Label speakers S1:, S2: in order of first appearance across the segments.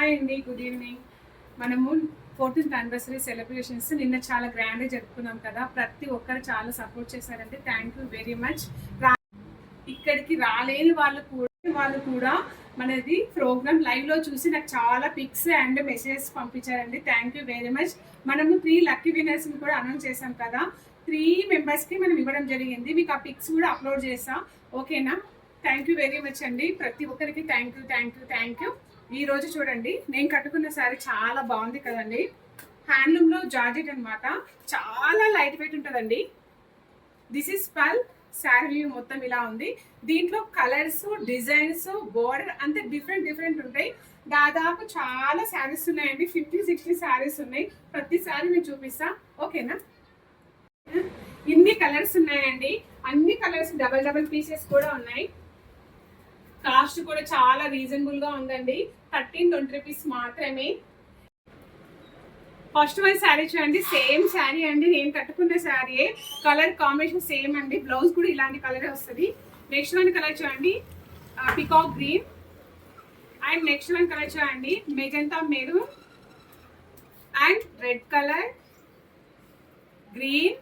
S1: Hi అండి, good evening. మనము 14th anniversary celebrations నిన్న చాలా గ్రాండ్గా జరుపుకున్నాం కదా. ప్రతి ఒక్కరు చాలా సపోర్ట్ చేశారండి. Thank you very much. ఇక్కడికి రాలేని వాళ్ళు కూడా మనది ప్రోగ్రామ్ లైవ్లో చూసి నాకు చాలా పిక్స్ అండ్ మెసేజెస్ పంపించారండి. Thank you very much. మనము 3 లక్కీ విన్నర్స్ని కూడా అనౌన్స్ చేసాం కదా. 3 మెంబర్స్కి మనం ఇవ్వడం జరిగింది. మీకు ఆ పిక్స్ కూడా అప్లోడ్ చేస్తాం, ఓకేనా? థ్యాంక్ యూ వెరీ మచ్ అండి. ప్రతి ఒక్కరికి thank you thank you thank you. ఈ రోజు చూడండి, నేను కట్టుకున్న శారీ చాలా బాగుంది కదండి. హ్యాండ్లూమ్లో జార్జెట్ అనమాట, చాలా లైట్ వెయిట్ ఉంటుందండి. దిస్ ఇస్ పల్. శారీ వ్యూ మొత్తం ఇలా ఉంది. దీంట్లో కలర్స్, డిజైన్స్, బోర్డర్ అంతే డిఫరెంట్ ఉంటాయి. దాదాపు చాలా శారీస్ ఉన్నాయండి. 50-60 శారీస్ ఉన్నాయి. ప్రతి శారీ నేను చూపిస్తా, ఓకేనా? ఇన్ని కలర్స్ ఉన్నాయండి. అన్ని కలర్స్ డబల్ పీసెస్ కూడా ఉన్నాయి. కాస్ట్ కూడా చాలా రీజనబుల్ గా ఉందండి. 13-20 రూపీస్ మాత్రమే. ఫస్ట్ వన్ శారీ చూడండి, సేమ్ శారీ అండి. నేను కట్టుకున్న శారీయే, కలర్ కాంబినేషన్ సేమ్ అండి. బ్లౌజ్ కూడా ఇలాంటి కలరే వస్తుంది. నెక్స్ట్ వన్ కలర్ చూడండి, peacock green. And next one colour చూడండి, magenta maroon and red colour, green.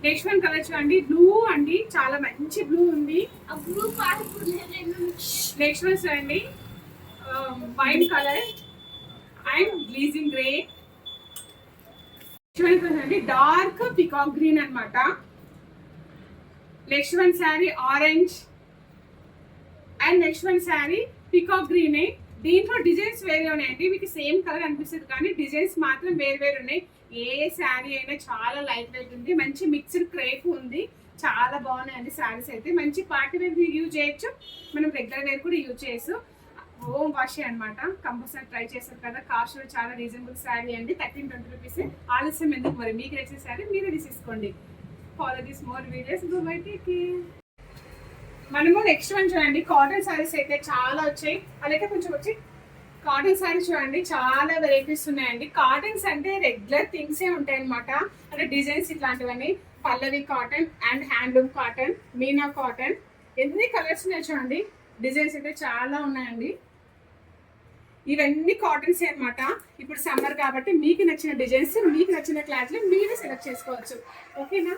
S1: Next one colour చూడండి, బ్లూ అండి, చాలా మంచి బ్లూ ఉంది. నెక్స్ట్ వన్ చూడండి, white colour and glazing grey. Next one చూడండి, డార్క్ పికాక్ గ్రీన్ అనమాట. Next one sari orange and next one sari peacock గ్రీనే. దీంట్లో డిజైన్స్ వేరే ఉన్నాయండి. మీకు సేమ్ కలర్ అనిపిస్తుంది కానీ డిజైన్స్ మాత్రం వేరు ఉన్నాయి. ఏ శారీ అయినా చాలా లైట్ వెయిట్ ఉంది. మంచి మిక్స్డ్ క్రేప్ ఉంది. చాలా బాగున్నాయండి శారీస్ అయితే. మంచి పార్టీ వేర్ యూజ్ చేయొచ్చు, మనం రెగ్యులర్ వేర్ కూడా యూజ్ చేయొచ్చు. హోమ్ వాష్ అనమాట. కంపల్సరీ ట్రై చేస్తారు కదా. కాస్ట్ చాలా రీజనబుల్ శారీ అండి. 13-20 రూపీస్. ఆలస్యం ఎందుకు, మరి మీకు నచ్చిన శారీ మీరే తీసేసుకోండి. Follow this more videos. బైకి మనము నెక్స్ట్ వన్ చూడండి, కాటన్ శారీస్ అయితే చాలా వచ్చాయి. అలాగే కొంచెం వచ్చి కాటన్ శారీస్ చూడండి, చాలా వెరైటీస్ ఉన్నాయండి. కాటన్స్ అంటే రెగ్యులర్ థింగ్సే ఉంటాయి అనమాట. అంటే డిజైన్స్ ఇట్లాంటివన్నీ. Pallavi cotton and handloom cotton, Meena cotton, ఎన్ని కలర్స్ ఉన్నాయి చూడండి. డిజైన్స్ అయితే చాలా ఉన్నాయండి. ఇవన్నీ కాటన్స్ అనమాట. ఇప్పుడు సమ్మర్ కాబట్టి మీకు నచ్చిన డిజైన్స్, మీకు నచ్చిన క్లాత్లు మీరే సెలెక్ట్ చేసుకోవచ్చు, ఓకేనా?